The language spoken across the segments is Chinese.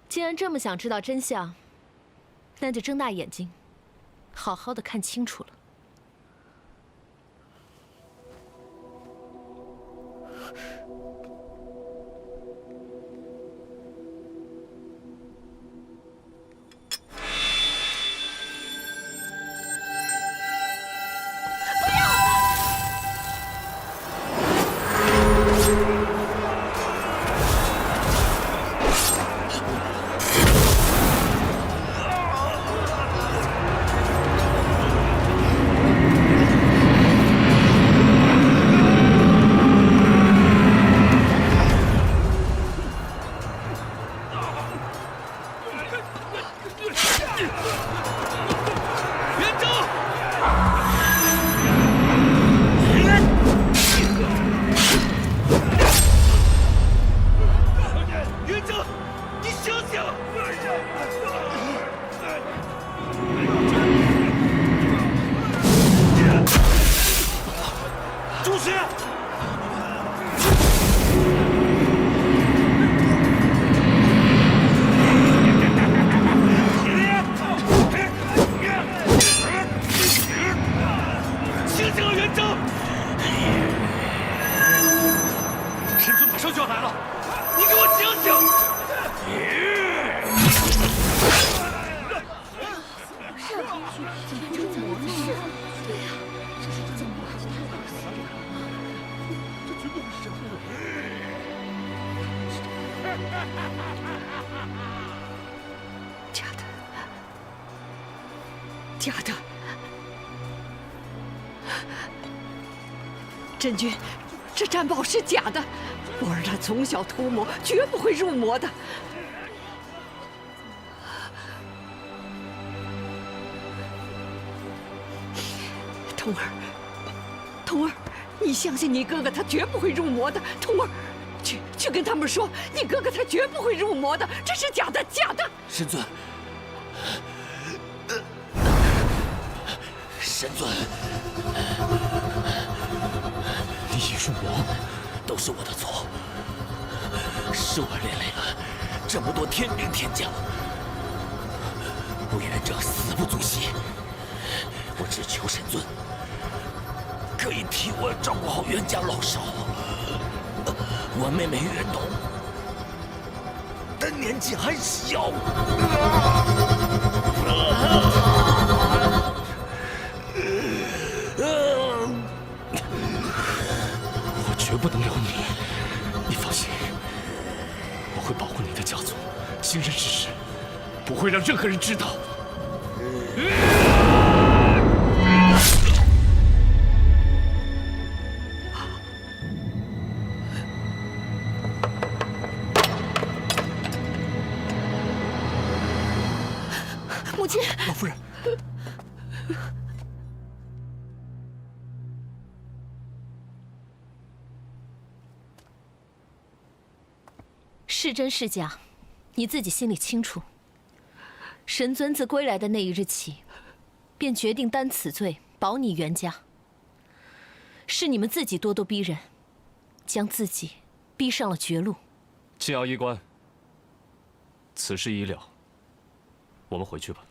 既然这么想知道真相，那就睁大眼睛，好好的看清楚了。假的，真君，这占宝是假的，我儿他从小涂魔，绝不会入魔的。童儿，童儿，你相信你哥哥，他绝不会入魔的。童儿，去跟他们说，你哥哥他绝不会入魔的，这是假的，假的。神尊。 神尊，你已入魔，都是我的错，是我连累了这么多天兵天将，乌元者死不足惜，我只求神尊可以替我照顾好袁家老少。我妹妹月冬，她年纪还小。我绝不能留你，你放心，我会保护你的家族，行人之事，不会让任何人知道。母亲，老夫人。 是真是假，你自己心里清楚。神尊自归来的那一日起，便决定担此罪，保你袁家。是你们自己咄咄逼人，将自己逼上了绝路。青瑶医官，此事已了，我们回去吧。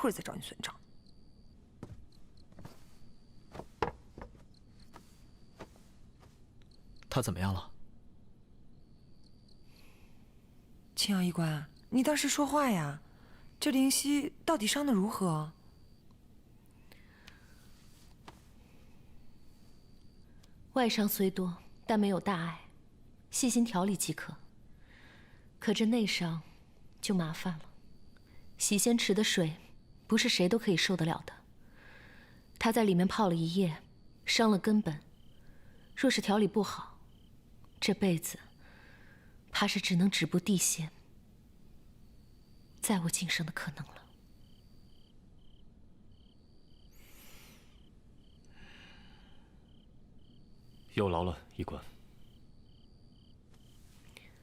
会儿再找你算账。他怎么样了？青瑶医官，你倒是说话呀！这灵犀到底伤得如何？外伤虽多，但没有大碍，细心调理即可。可这内伤就麻烦了。洗仙池的水不是谁都可以受得了的。他在里面泡了一夜，伤了根本。若是调理不好，这辈子怕是只能止步地仙，再无晋升的可能了。有劳了，医官。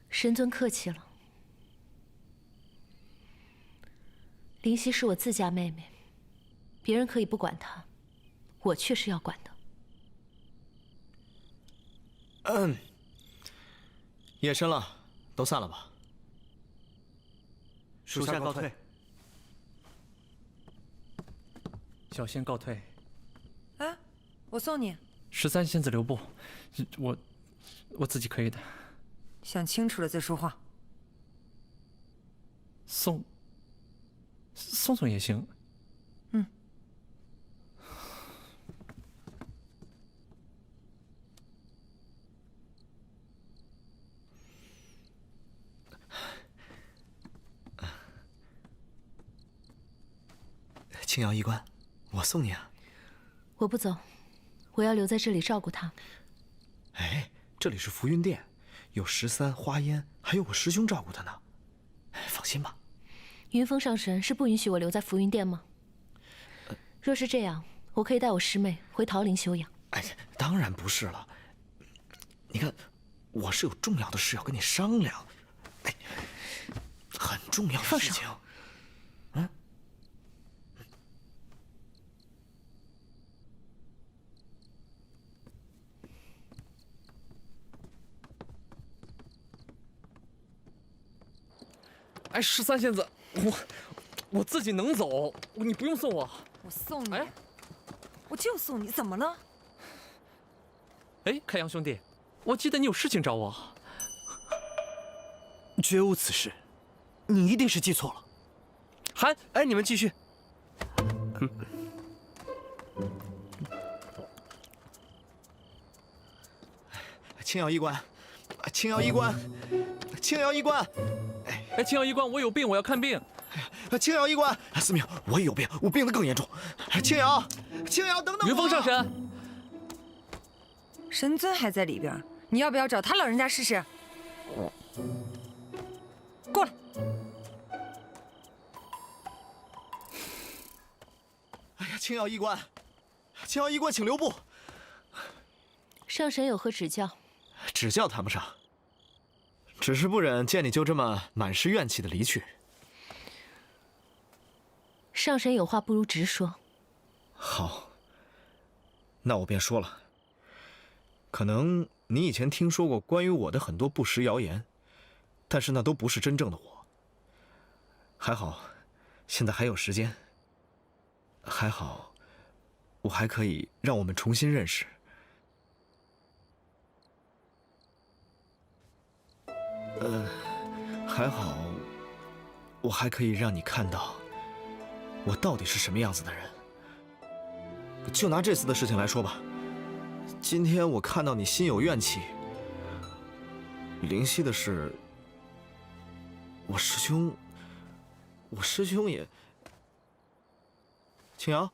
神尊客气了。灵犀是我自家妹妹，别人可以不管她，我却是要管的。夜深了，都散了吧。属下告退。小仙告退。哎，我送你。13仙子留步，我自己可以的。想清楚了再说话。送也行。嗯。青瑶医官，我送你啊。我不走，我要留在这里照顾他。哎，这里是浮云殿，有13、花烟，还有我师兄照顾他呢。放心吧。云峰上神是不允许我留在浮云殿吗？若是这样，我可以带我师妹回桃林休养。哎，当然不是了。你看，我是有重要的事要跟你商量，哎，很重要的事情。嗯。哎，13仙子，我自己能走，你不用送我。我送你。哎，我就送你，怎么了？哎，开阳兄弟，我记得你有事情找我。绝无此事，你一定是记错了。韩，哎，你们继续。青瑶医官，青瑶医官，青瑶医官。哎，青瑶医官，我有病，我要看病。青瑶医官，司命，我也有病，我病得更严重。青瑶，等等我。云峰上神。神尊还在里边，你要不要找他老人家试试？过来。哎呀，青瑶医官，请留步。上神有何指教？指教谈不上，只是不忍见你就这么满是怨气的离去。上神有话不如直说。好，那我便说了。可能你以前听说过关于我的很多不实谣言，但是那都不是真正的我。还好，现在还有时间。还好，我还可以让我们重新认识。还好，我还可以让你看到我到底是什么样子的人。就拿这次的事情来说吧，今天我看到你心有怨气，灵犀的事，我师兄也……青瑶，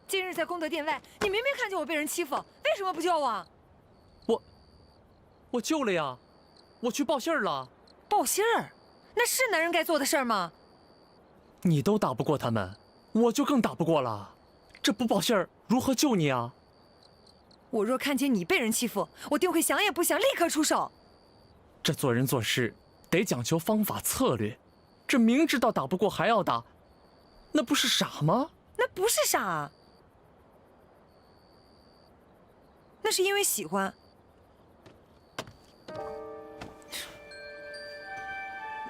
今日在功德殿外，你明明看见我被人欺负，为什么不救我？我救了呀，我去报信儿了。报信儿？那是男人该做的事儿吗？你都打不过他们，我就更打不过了。这不报信儿如何救你啊？我若看见你被人欺负，我定会想也不想立刻出手。这做人做事得讲求方法策略，这明知道打不过还要打，那不是傻吗？那不是傻，那是因为喜欢。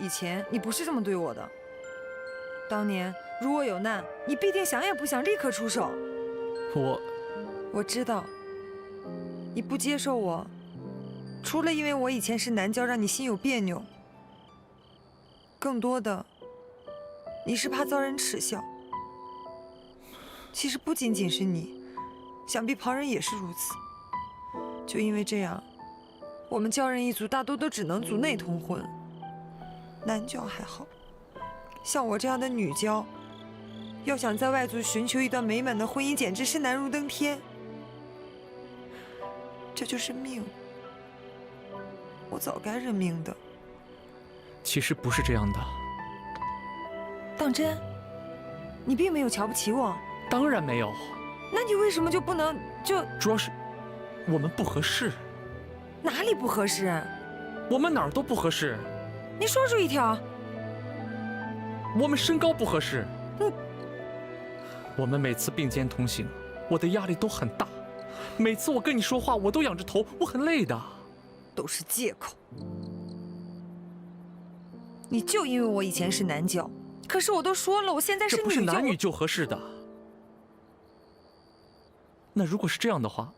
以前你不是这么对我的。当年如我有难，你必定想也不想立刻出手。我知道，你不接受我，除了因为我以前是男教让你心有别扭，更多的你是怕遭人耻笑。其实不仅仅是你，想必旁人也是如此。就因为这样，我们教人一族大多都只能族内通婚，男教还好，像我这样的女教，要想在外族寻求一段美满的婚姻，简直是难如登天。这就是命，我早该认命的。其实不是这样的。当真？你并没有瞧不起我？当然没有。那你为什么就不能就……主要是我们不合适。哪里不合适？我们哪儿都不合适。你说出一条。我们身高不合适。我们每次并肩同行，我的压力都很大。每次我跟你说话，我都仰着头，我很累的。都是借口。你就因为我以前是男教，可是我都说了，我现在是女教。这不是男女就合适的。那如果是这样的话，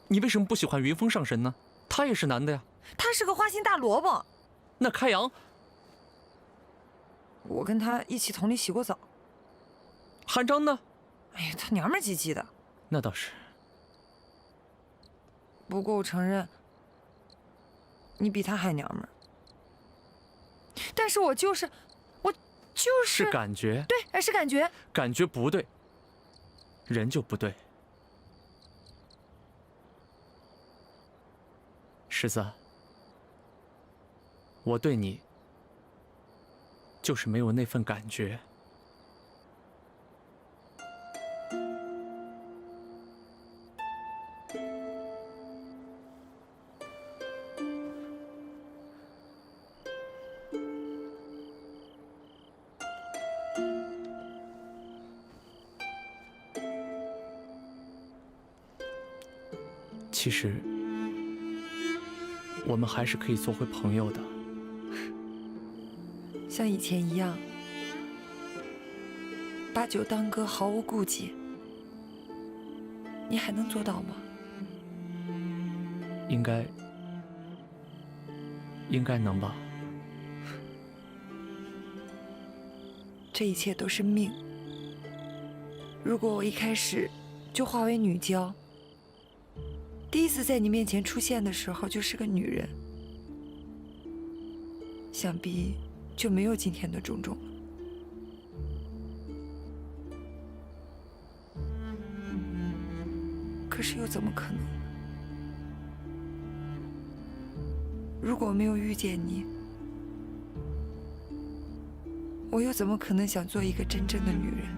你为什么不喜欢云峰上神呢？他也是男的呀。他是个花心大萝卜。那开阳，我跟他一起桶里洗过澡。韩章呢？哎呀，他娘们唧唧的。那倒是。不过我承认，你比他还娘们儿。但是我就是是感觉。对，是感觉。感觉不对，人就不对。石子，我对你就是没有那份感觉。其实，我们还是可以做回朋友的，像以前一样，把酒当歌，毫无顾忌。你还能做到吗？应该能吧。这一切都是命。如果我一开始就化为女娇，第一次在你面前出现的时候就是个女人，想必就没有今天的种种了。可是又怎么可能？如果没有遇见你，我又怎么可能想做一个真正的女人？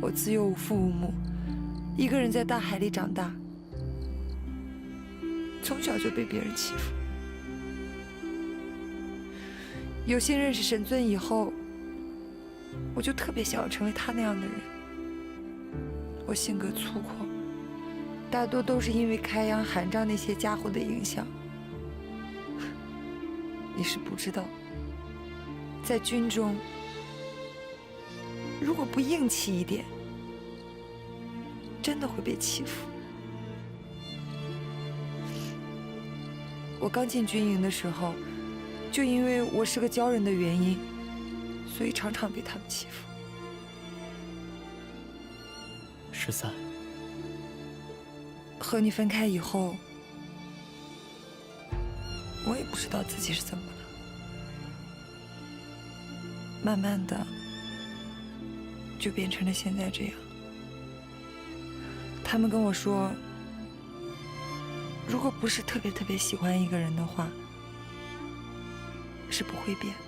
我自幼无父无母，一个人在大海里长大，从小就被别人欺负。有幸认识神尊以后，我就特别想要成为他那样的人。我性格粗犷，大多都是因为开阳、韩章那些家伙的影响。你是不知道，在军中，如果不硬气一点，真的会被欺负。我刚进军营的时候，就因为我是个鲛人的原因，所以常常被他们欺负。13，和你分开以后，我也不知道自己是怎么了，慢慢的就变成了现在这样。他们跟我说，如果不是特别喜欢一个人的话，是不会变的。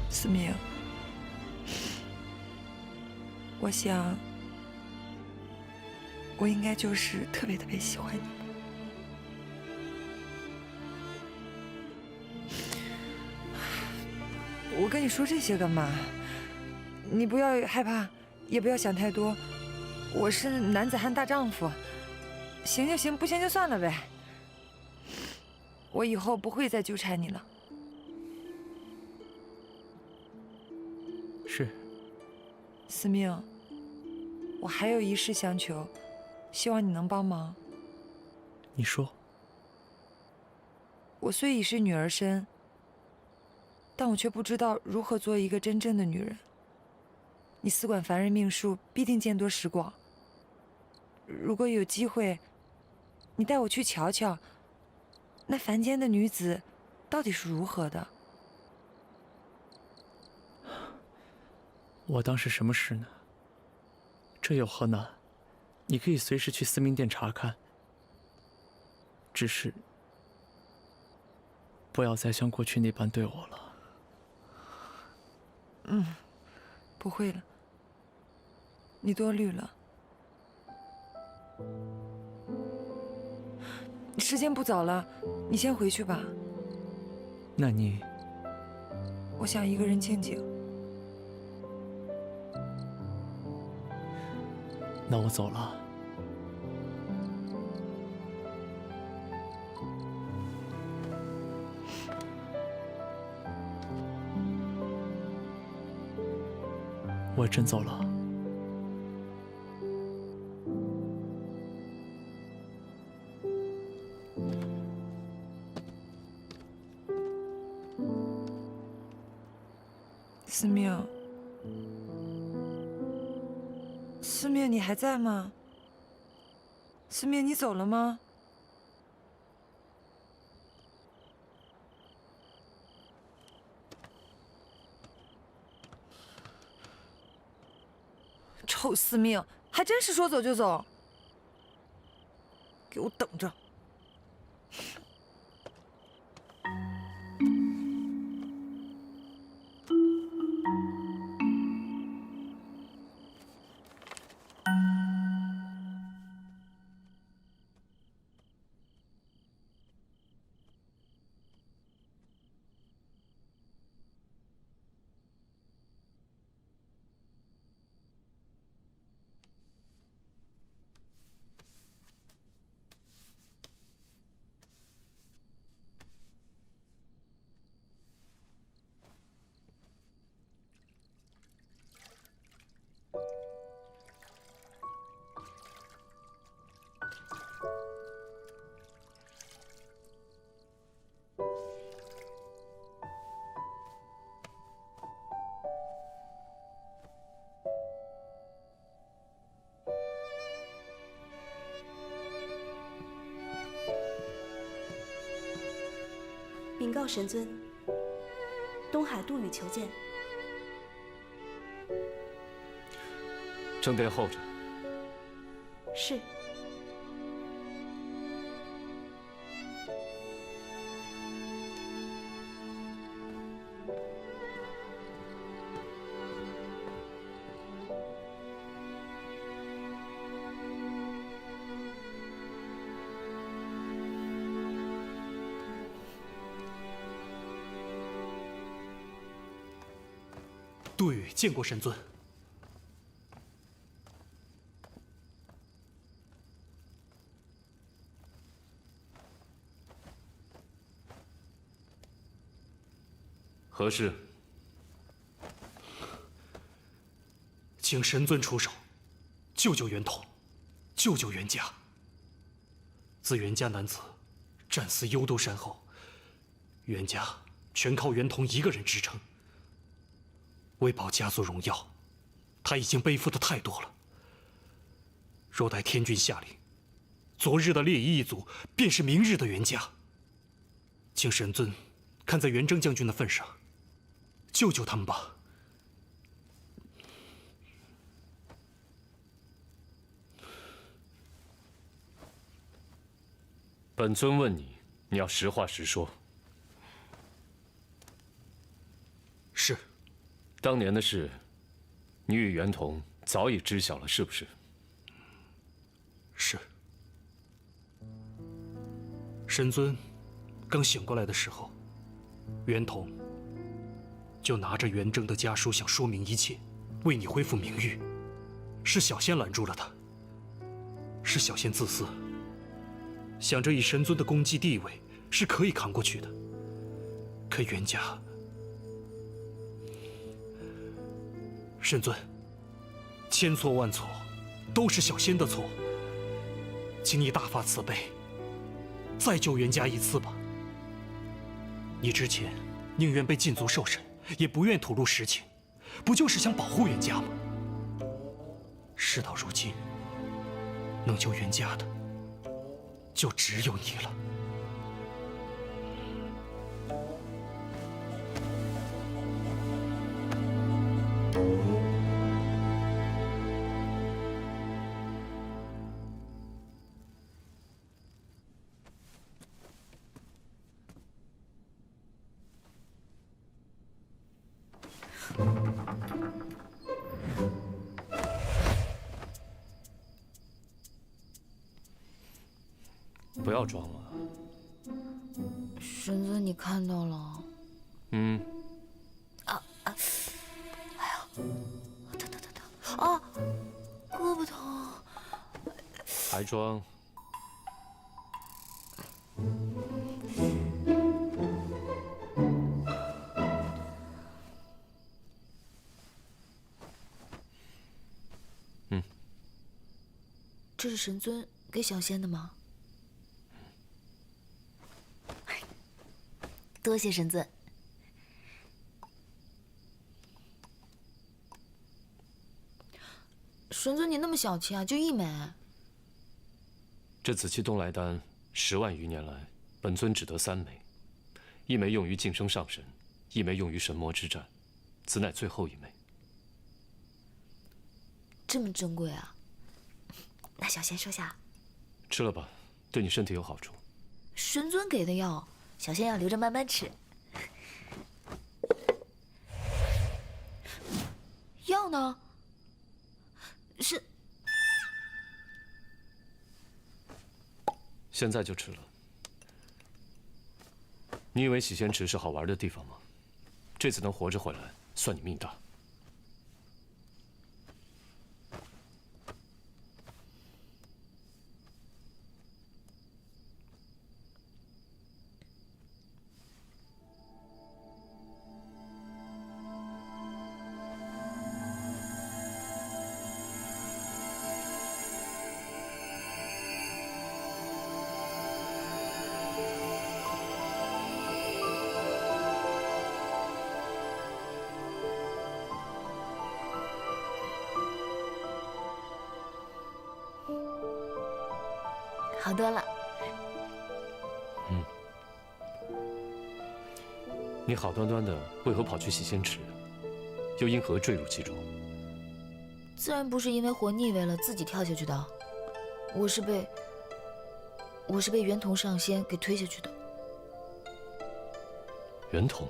思明，我想，我应该就是特别喜欢你。我跟你说这些干嘛？你不要害怕，也不要想太多。我是男子汉大丈夫，行就行，不行就算了呗。我以后不会再纠缠你了。是。司命，我还有一事相求，希望你能帮忙。你说。我虽已是女儿身，但我却不知道如何做一个真正的女人。你司管凡人命数，必定见多识广。如果有机会，你带我去瞧瞧，那凡间的女子到底是如何的。我当是什么事呢？这有何难？你可以随时去司命殿查看。只是不要再像过去那般对我了。不会了，你多虑了。时间不早了，你先回去吧。那你……我想一个人静静。那我走了。我真走了。司命，司命，你还在吗？司命，你走了吗？臭司命，还真是说走就走。给我等着！禀告神尊，东海杜宇求见。正殿候着。是。杜宇见过神尊。何事？请神尊出手，救救袁统，救救袁家。自袁家男子战死幽都山后，袁家全靠袁统一个人支撑。为保家族荣耀，他已经背负的太多了。若待天君下令，昨日的烈夷一族便是明日的袁家。请神尊看在袁征将军的份上，救救他们吧。本尊问你，你要实话实说。是。当年的事，你与袁统早已知晓了，是不是？是。神尊刚醒过来的时候，袁统就拿着袁征的家书想说明一切，为你恢复名誉。是小仙拦住了他，是小仙自私，想着以神尊的功绩地位是可以扛过去的。可袁家，神尊，千错万错，都是小仙的错，请你大发慈悲，再救袁家一次吧。你之前宁愿被禁足受审，也不愿吐露实情，不就是想保护袁家吗？事到如今，能救袁家的，就只有你了。不要装了。神尊，你看到了？嗯。哎呀，疼！啊，胳膊疼。还装？这是神尊给小仙的吗？多谢神尊。神尊，你那么小气啊，就1枚。这紫气东来丹10万余年来，本尊只得3枚，1枚用于晋升上神，1枚用于神魔之战，此乃最后1枚。这么珍贵啊！那小仙收下。吃了吧，对你身体有好处。神尊给的药，小仙要留着慢慢吃。药呢？是。现在就吃了。你以为洗仙池是好玩的地方吗？这次能活着回来，算你命大。好多了。你好端端的为何跑去洗仙池，又因何坠入其中？自然不是因为活腻味了自己跳下去的，我是被袁同上仙给推下去的。袁同。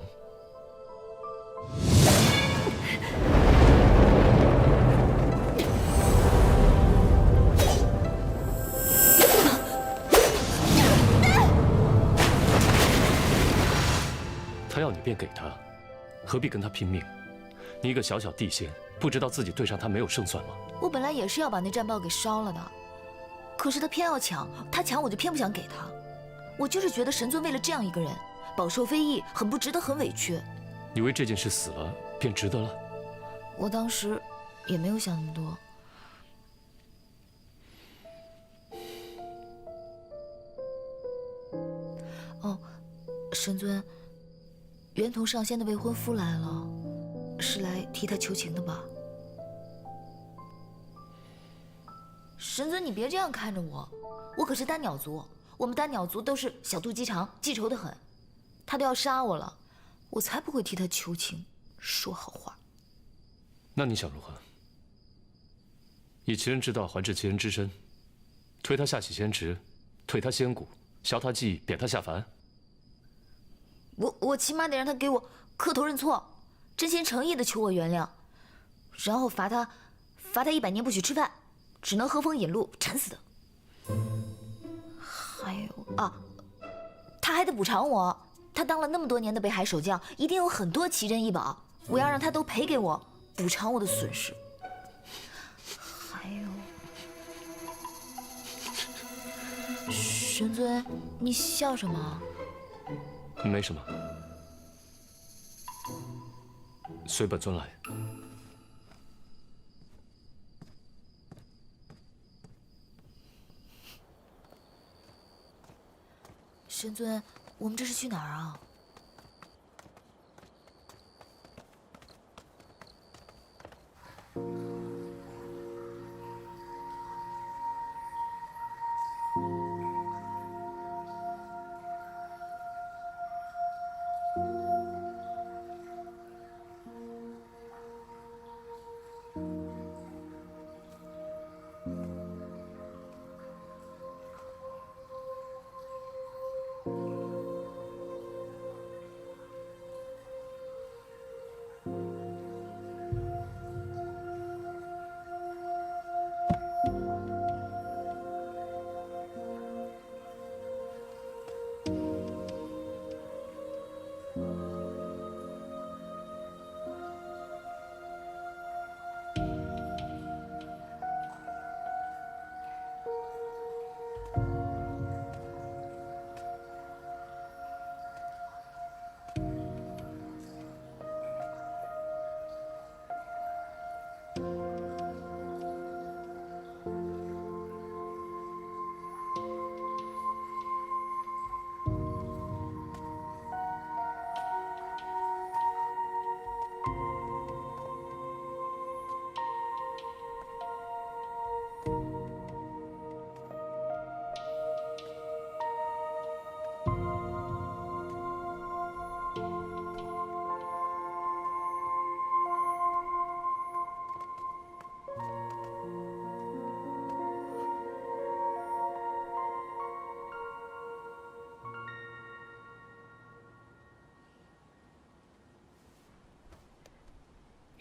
他要你便给他，何必跟他拼命？你一个小小地仙，不知道自己对上他没有胜算吗？我本来也是要把那战报给烧了的，可是他偏要抢，他抢我就偏不想给他。我就是觉得神尊为了这样一个人，饱受非议，很不值得，很委屈。你为这件事死了，便值得了？我当时也没有想那么多。哦，神尊。袁同上仙的未婚夫来了，是来替他求情的吧？神尊，你别这样看着我，我可是丹鸟族，我们丹鸟族都是小肚鸡肠，记仇的很。他都要杀我了，我才不会替他求情，说好话。那你想如何？以其人之道还治其人之身，推他下洗仙池，退他仙骨，削他记忆，贬他下凡。我起码得让他给我磕头认错，真心诚意的求我原谅，然后罚他100年不许吃饭，只能喝风饮露，馋死的。还有啊，他还得补偿我，他当了那么多年的北海守将，一定有很多奇珍异宝，我要让他都赔给我，补偿我的损失。神尊，你笑什么？没什么，随本尊来。神尊，我们这是去哪儿啊？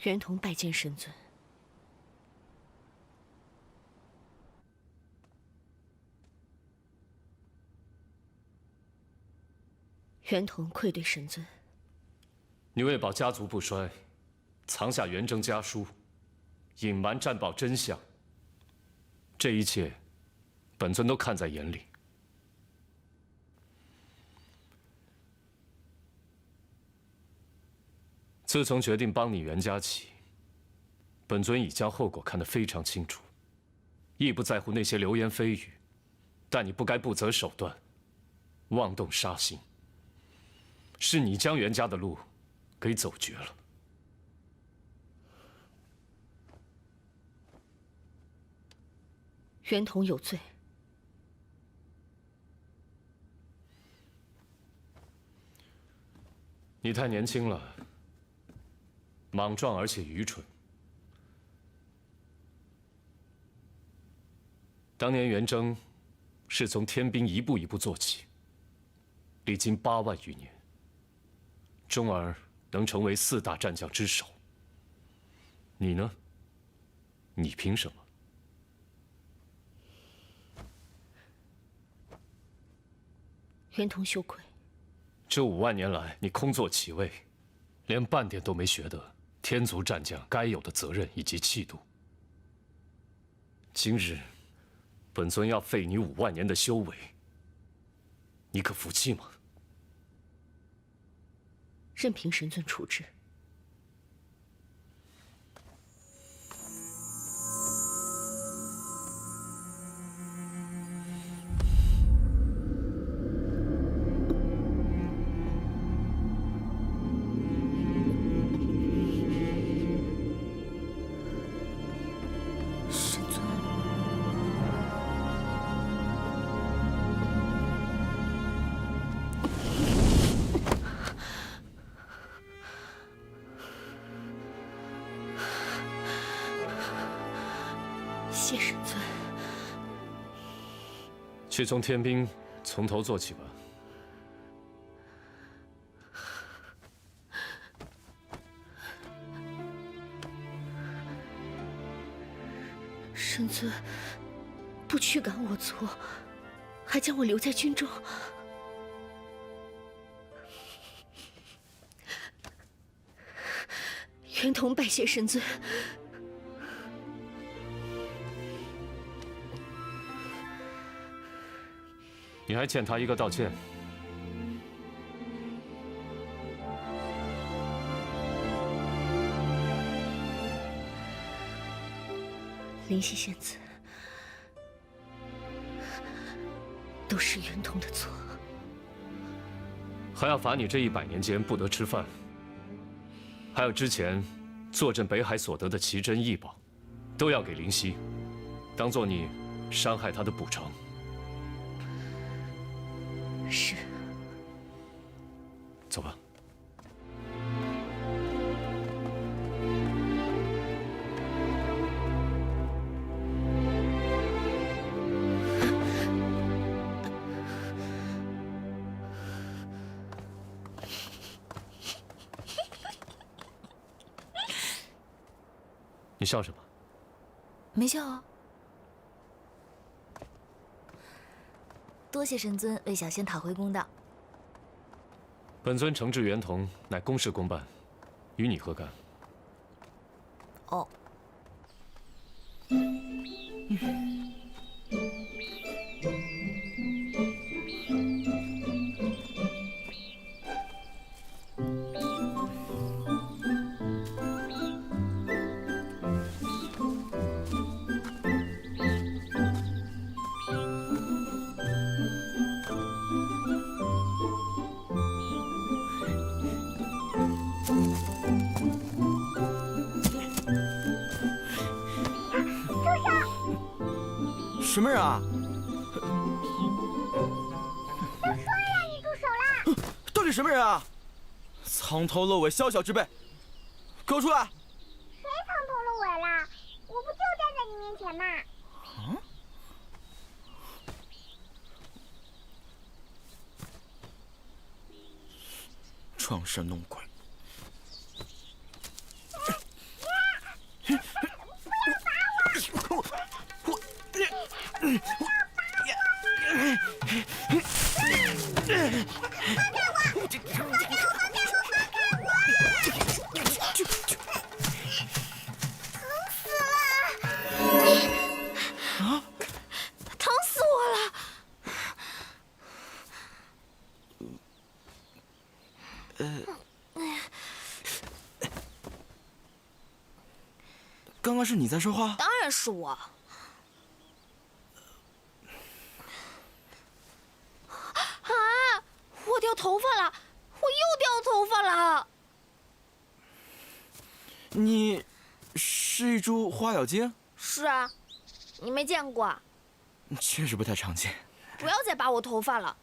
袁同拜见神尊。袁同愧对神尊。你为保家族不衰，藏下元征家书，隐瞒战报真相，这一切，本尊都看在眼里。自从决定帮你袁家起，本尊已将后果看得非常清楚，亦不在乎那些流言蜚语，但你不该不择手段，妄动杀心。是你将袁家的路给走绝了。袁同有罪。你太年轻了，莽撞而且愚蠢。当年元征是从天兵一步一步做起，历经8万余年，终而能成为4大战将之首。你呢？你凭什么？袁同羞愧。这5万年来，你空座其位，连半点都没学得天族战将该有的责任以及气度。今日，本尊要废你5万年的修为，你可服气吗？任凭神尊处置。谢神尊。去从天兵从头做起吧。神尊不驱赶我族，还将我留在军中。袁同拜谢神尊。你还欠他一个道歉。灵犀仙子，都是袁同的错。还要罚你这100年间不得吃饭，还有之前坐镇北海所得的奇珍异宝，都要给灵犀，当做你伤害他的补偿。是。走吧。你笑什么？没笑啊。多谢神尊为小仙讨回公道。本尊惩治袁同，乃公事公办，与你何干？哦。什么人啊？我说让你住手啦！到底什么人啊？藏头露尾，宵小之辈，给我出来！谁藏头露尾啦？我不就站在你面前吗？啊？装神弄鬼！疼死我了！刚刚是你在说话？当然是我。啊！我掉头发了！我又掉头发了！你是一株花咬精？是啊，你没见过？确实不太常见。不要再拔我头发了，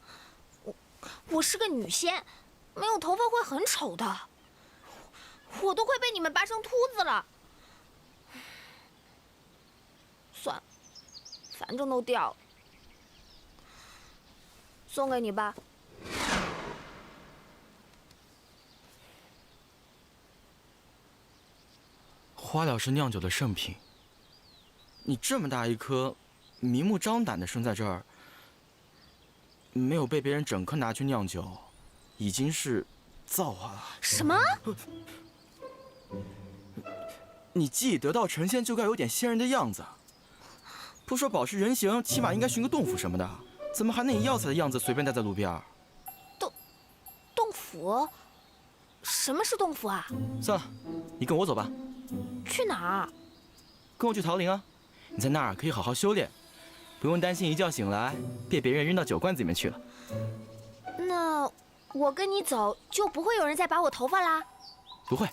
我是个女仙，没有头发会很丑的。我都快被你们拔成秃子了。算了，反正都掉了，送给你吧。花疗是酿酒的圣品，你这么大一颗，明目张胆的生在这儿，没有被别人整颗拿去酿酒，已经是造化了。什么？你既已得道成仙，就该有点仙人的样子。不说保持人形，起码应该寻个洞府什么的。怎么还能以药材的样子随便待在路边？洞府？什么是洞府啊？算了，你跟我走吧。去哪儿？跟我去桃林啊！你在那儿可以好好修炼，不用担心一觉醒来被别人扔到酒罐子里面去了。那我跟你走，就不会有人再拔我头发啦？不会。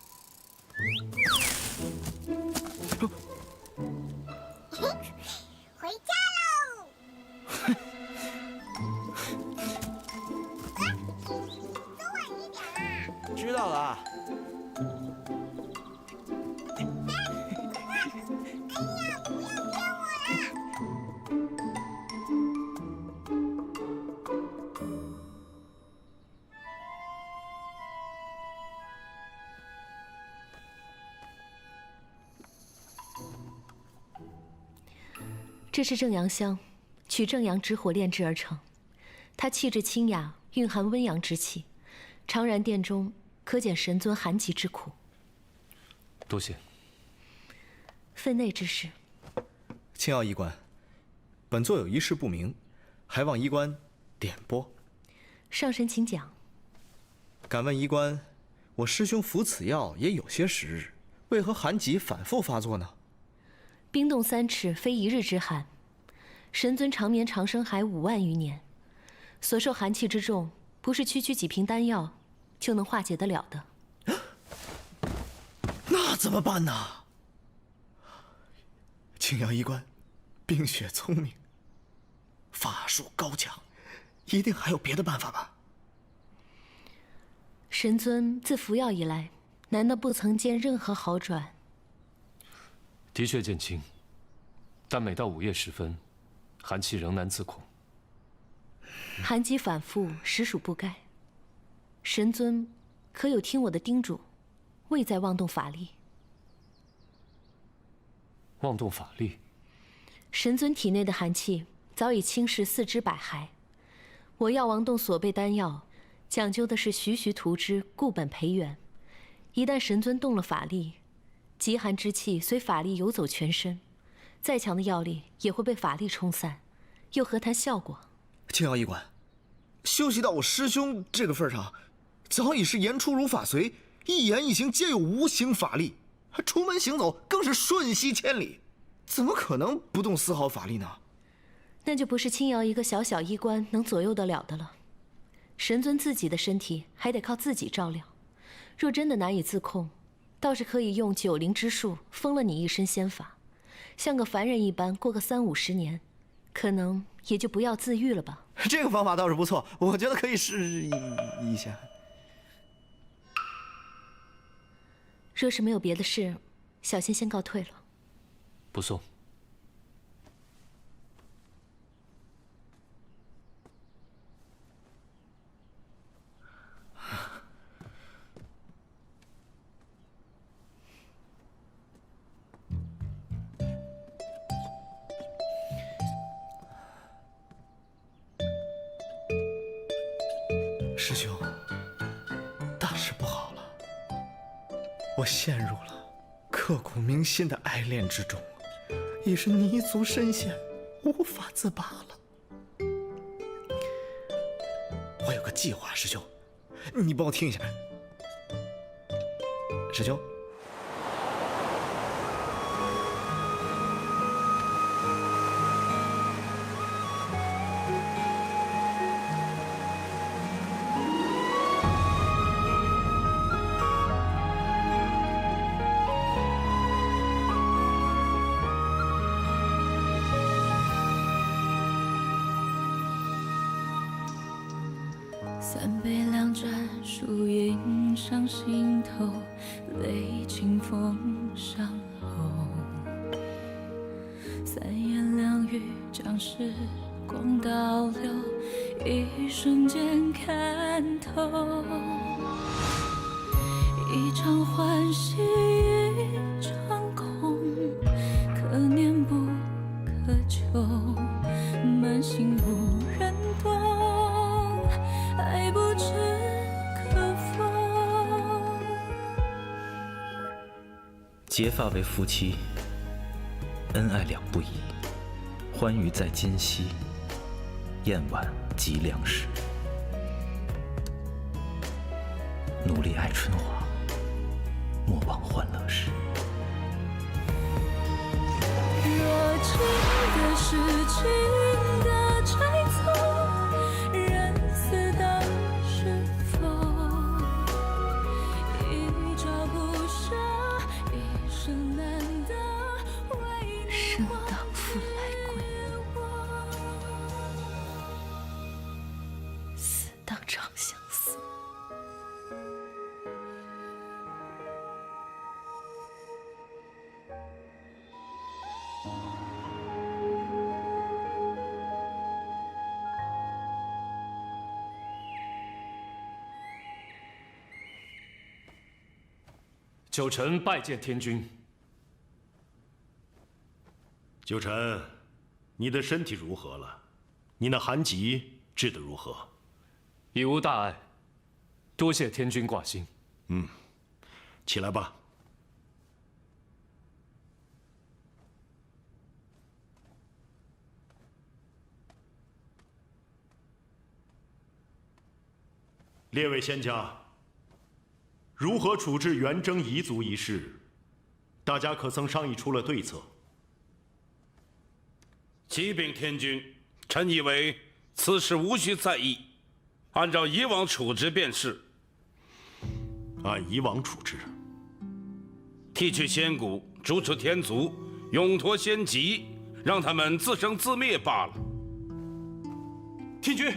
回家喽！走晚一点啦。知道了。这是正阳香，取正阳之火炼制而成。它气质清雅，蕴含温阳之气，常燃殿中，可减神尊寒疾之苦。多谢。分内之事。青傲医官，本座有一事不明，还望医官点拨。上神请讲。敢问医官，我师兄服此药也有些时日，为何寒疾反复发作呢？冰冻3尺，非一日之寒。神尊长眠长生海5万余年，所受寒气之重，不是区区几瓶丹药就能化解得了的。那怎么办呢？青阳医官，冰雪聪明，法术高强，一定还有别的办法吧？神尊自服药以来，难道不曾见任何好转？的确见轻，但每到午夜时分，寒气仍难自控。寒疾反复，实属不该。神尊可有听我的叮嘱，未再妄动法力？妄动法力？神尊体内的寒气早已侵蚀4肢百骸，我药王洞所备丹药，讲究的是徐徐涂之，固本培元。一旦神尊动了法力，极寒之气随法力游走全身，再强的药力也会被法力冲散，又何谈效果？青瑶医官，修习到我师兄这个份上，早已是言出如法随，一言一行皆有无形法力，出门行走更是瞬息千里，怎么可能不动丝毫法力呢？那就不是青瑶一个小小医官能左右得了的了。神尊自己的身体还得靠自己照料，若真的难以自控，倒是可以用9灵之术封了你一身仙法，像个凡人一般过个30、50年，可能也就不要自愈了吧。这个方法倒是不错，我觉得可以试一下。若是没有别的事，小仙先告退了。不送。师兄，大事不好了！我陷入了刻骨铭心的爱恋之中，已是泥足深陷，无法自拔了。我有个计划，师兄，你帮我听一下。师兄，3杯2盏，树影上心头，泪清风上后。3言2语将时光倒流，一瞬间看透。一场欢喜一场空，可念不可求，满心无人懂，爱不知可否。结发为夫妻，恩爱两不疑，欢愉在今夕，宴晚即良时。努力爱春华，莫忘欢乐时。若情的是情的猜测，人死当是否？一朝不舍，一生难得，为你生当复来归，死当长相思。九臣拜见天君。九臣，你的身体如何了？你那寒疾治得如何？已无大碍，多谢天君挂心。起来吧。列位仙家，如何处置元征彝族一事，大家可曾商议出了对策？启禀天君，臣以为此事无需在意，按照以往处置便是。按以往处置，剃去仙骨，逐出天族，永脱仙籍，让他们自生自灭罢了。天君，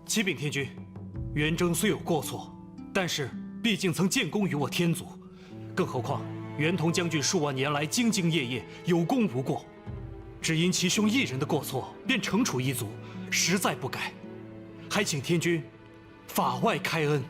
启禀天君，元征虽有过错，但是毕竟曾建功于我天族，更何况袁同将军数万年来兢兢业业，有功无过，只因其兄一人的过错便惩处一族，实在不该。还请天君法外开恩。